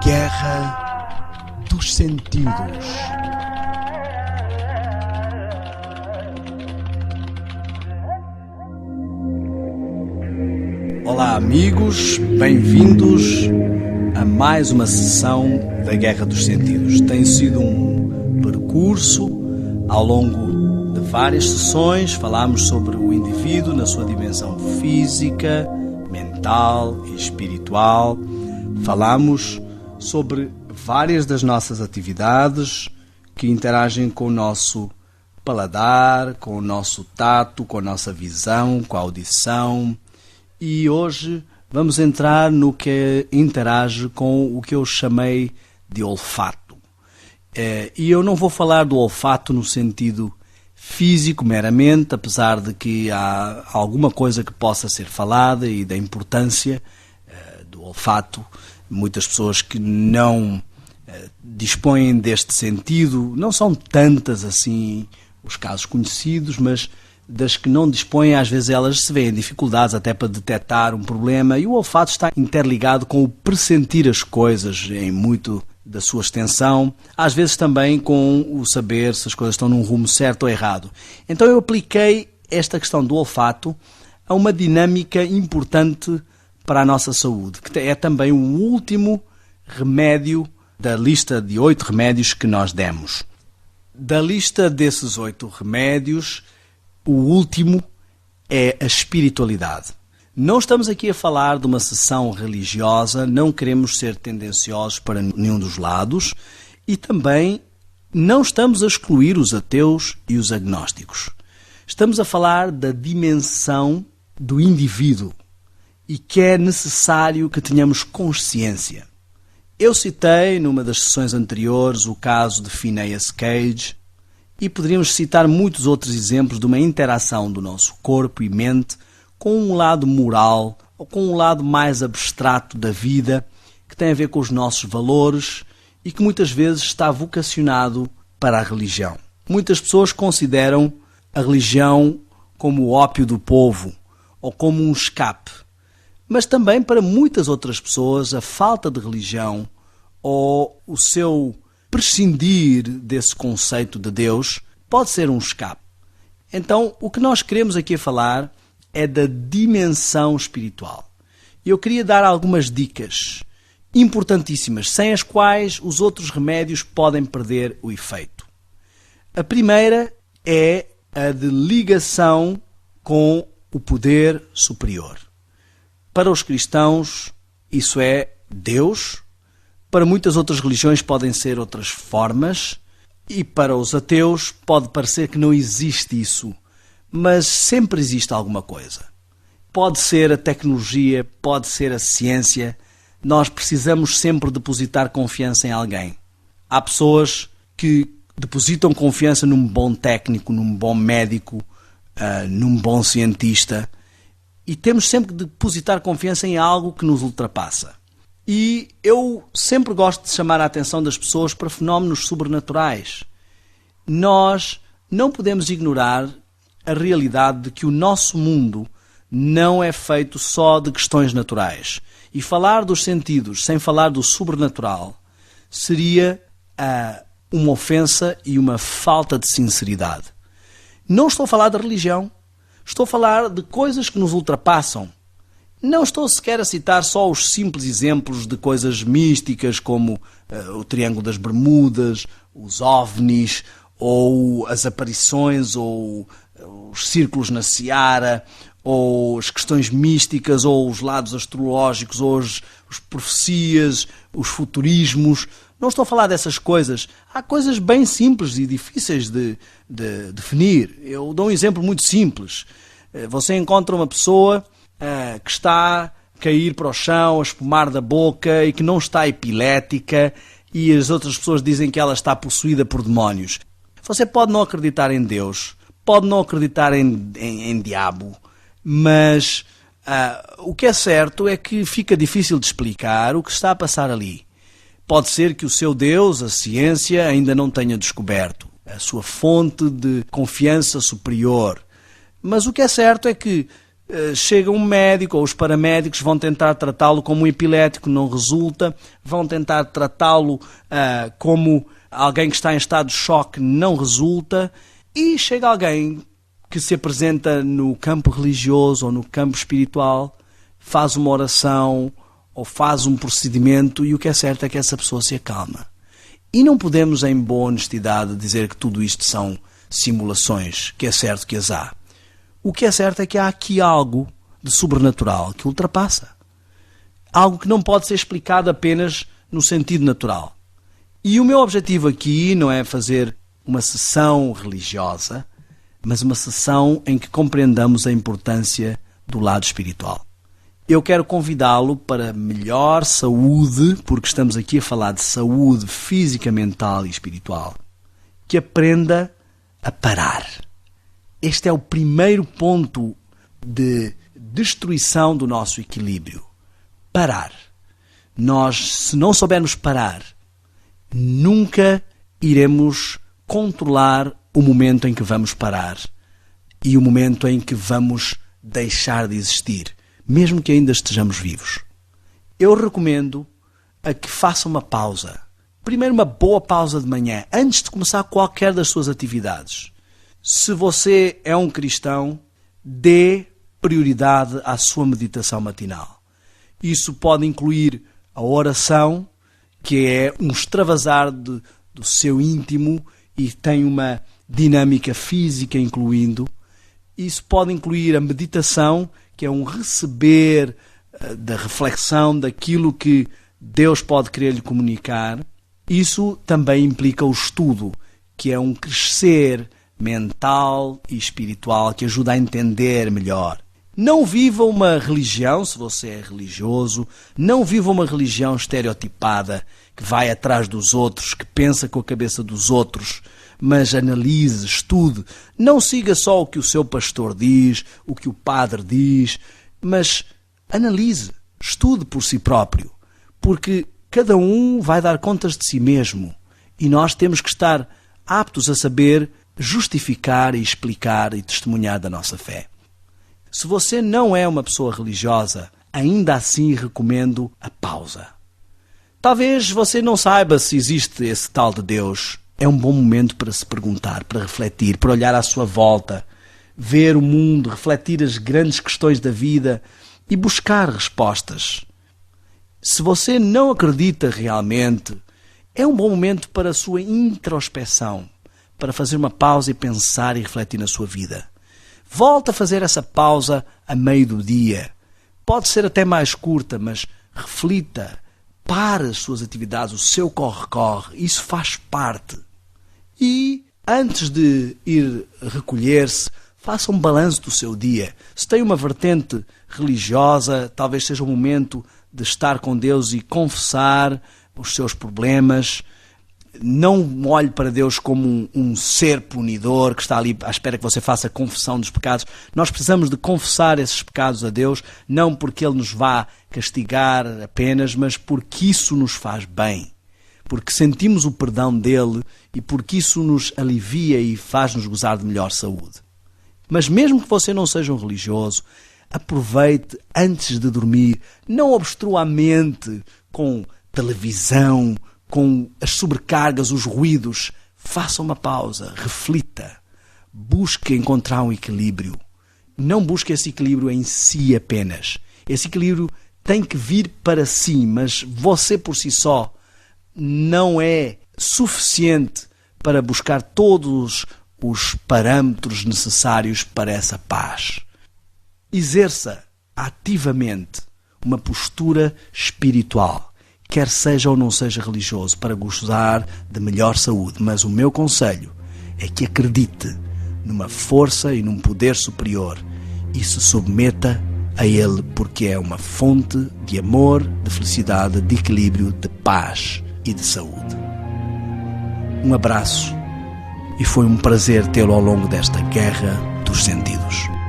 Guerra dos Sentidos. Olá amigos, bem-vindos a mais uma sessão da Guerra dos Sentidos. Tem sido um percurso ao longo de várias sessões. Falámos sobre o indivíduo na sua dimensão física, mental e espiritual. Falámos sobre várias das nossas atividades que interagem com o nosso paladar, com o nosso tato, com a nossa visão, com a audição. E hoje vamos entrar no que interage com o que eu chamei de olfato. E eu não vou falar do olfato no sentido físico meramente, apesar de que há alguma coisa que possa ser falada e da importância do olfato. Muitas pessoas que não dispõem deste sentido, não são tantas assim os casos conhecidos, mas das que não dispõem, às vezes elas se veem dificuldades até para detectar um problema, e o olfato está interligado com o pressentir as coisas em muito da sua extensão, às vezes também com o saber se as coisas estão num rumo certo ou errado. Então eu apliquei esta questão do olfato a uma dinâmica importante para a nossa saúde, que é também o último remédio da lista de 8 remédios que nós demos. Da lista desses 8 remédios, o último é a espiritualidade. Não estamos aqui a falar de uma sessão religiosa, não queremos ser tendenciosos para nenhum dos lados e também não estamos a excluir os ateus e os agnósticos. Estamos a falar da dimensão do indivíduo e que é necessário que tenhamos consciência. Eu citei numa das sessões anteriores o caso de Phineas Cage e poderíamos citar muitos outros exemplos de uma interação do nosso corpo e mente com um lado moral ou com um lado mais abstrato da vida que tem a ver com os nossos valores e que muitas vezes está vocacionado para a religião. Muitas pessoas consideram a religião como o ópio do povo ou como um escape. Mas também para muitas outras pessoas a falta de religião ou o seu prescindir desse conceito de Deus pode ser um escape. Então, o que nós queremos aqui falar é da dimensão espiritual. E eu queria dar algumas dicas importantíssimas, sem as quais os outros remédios podem perder o efeito. A primeira é a de ligação com o poder superior. Para os cristãos, isso é Deus. Para muitas outras religiões podem ser outras formas. E para os ateus pode parecer que não existe isso. Mas sempre existe alguma coisa. Pode ser a tecnologia, pode ser a ciência. Nós precisamos sempre depositar confiança em alguém. Há pessoas que depositam confiança num bom técnico, num bom médico, num bom cientista. E temos sempre de depositar confiança em algo que nos ultrapassa. E eu sempre gosto de chamar a atenção das pessoas para fenómenos sobrenaturais. Nós não podemos ignorar a realidade de que o nosso mundo não é feito só de questões naturais. E falar dos sentidos sem falar do sobrenatural seria uma ofensa e uma falta de sinceridade. Não estou a falar da religião. Estou a falar de coisas que nos ultrapassam. Não estou sequer a citar só os simples exemplos de coisas místicas como o Triângulo das Bermudas, os OVNIs, ou as aparições, ou os círculos na seara, ou as questões místicas, ou os lados astrológicos, ou as profecias, os futurismos. Não estou a falar dessas coisas. Há coisas bem simples e difíceis de definir. Eu dou um exemplo muito simples. Você encontra uma pessoa que está a cair para o chão, a espumar da boca e que não está epilética e as outras pessoas dizem que ela está possuída por demónios. Você pode não acreditar em Deus, pode não acreditar em diabo, mas o que é certo é que fica difícil de explicar o que está a passar ali. Pode ser que o seu Deus, a ciência, ainda não tenha descoberto a sua fonte de confiança superior. Mas o que é certo é que chega um médico ou os paramédicos vão tentar tratá-lo como um epilético, não resulta, vão tentar tratá-lo como alguém que está em estado de choque, não resulta, e chega alguém que se apresenta no campo religioso ou no campo espiritual, faz uma oração ou faz um procedimento e o que é certo é que essa pessoa se acalma. E não podemos, em boa honestidade, dizer que tudo isto são simulações, que é certo que as há. O que é certo é que há aqui algo de sobrenatural que ultrapassa. Algo que não pode ser explicado apenas no sentido natural. E o meu objetivo aqui não é fazer uma sessão religiosa, mas uma sessão em que compreendamos a importância do lado espiritual. Eu quero convidá-lo para melhor saúde, porque estamos aqui a falar de saúde física, mental e espiritual, que aprenda a parar. Este é o primeiro ponto de destruição do nosso equilíbrio. Parar. Nós, se não soubermos parar, nunca iremos controlar o momento em que vamos parar e o momento em que vamos deixar de existir, mesmo que ainda estejamos vivos. Eu recomendo a que faça uma pausa. Primeiro, uma boa pausa de manhã, antes de começar qualquer das suas atividades. Se você é um cristão, dê prioridade à sua meditação matinal. Isso pode incluir a oração, que é um extravasar do seu íntimo e tem uma dinâmica física incluindo. Isso pode incluir a meditação, que é um receber da reflexão daquilo que Deus pode querer lhe comunicar. Isso também implica o estudo, que é um crescer mental e espiritual que ajuda a entender melhor. Não viva uma religião, se você é religioso, não viva uma religião estereotipada, que vai atrás dos outros, que pensa com a cabeça dos outros, mas analise, estude. Não siga só o que o seu pastor diz, o que o padre diz, mas analise, estude por si próprio, porque cada um vai dar contas de si mesmo e nós temos que estar aptos a saber justificar e explicar e testemunhar da nossa fé. Se você não é uma pessoa religiosa, ainda assim recomendo a pausa. Talvez você não saiba se existe esse tal de Deus. É um bom momento para se perguntar, para refletir, para olhar à sua volta, ver o mundo, refletir as grandes questões da vida e buscar respostas. Se você não acredita realmente, é um bom momento para a sua introspeção, para fazer uma pausa e pensar e refletir na sua vida. Volte a fazer essa pausa a meio do dia. Pode ser até mais curta, mas reflita, pare as suas atividades, o seu corre-corre, isso faz parte. E antes de ir recolher-se, faça um balanço do seu dia. Se tem uma vertente religiosa, talvez seja o momento de estar com Deus e confessar os seus problemas. Não olhe para Deus como um ser punidor que está ali à espera que você faça a confissão dos pecados. Nós precisamos de confessar esses pecados a Deus, não porque Ele nos vá castigar apenas, mas porque isso nos faz bem. Porque sentimos o perdão dEle e porque isso nos alivia e faz-nos gozar de melhor saúde. Mas mesmo que você não seja um religioso, aproveite antes de dormir, não obstrua a mente com televisão, com as sobrecargas, os ruídos. Faça uma pausa, reflita, busque encontrar um equilíbrio. Não busque esse equilíbrio em si apenas. Esse equilíbrio tem que vir para si, mas você por si só não é suficiente para buscar todos os parâmetros necessários para essa paz. Exerça ativamente uma postura espiritual, quer seja ou não seja religioso, para gozar de melhor saúde. Mas o meu conselho é que acredite numa força e num poder superior e se submeta a Ele, porque é uma fonte de amor, de felicidade, de equilíbrio, de paz e de saúde. Um abraço e foi um prazer tê-lo ao longo desta guerra dos sentidos.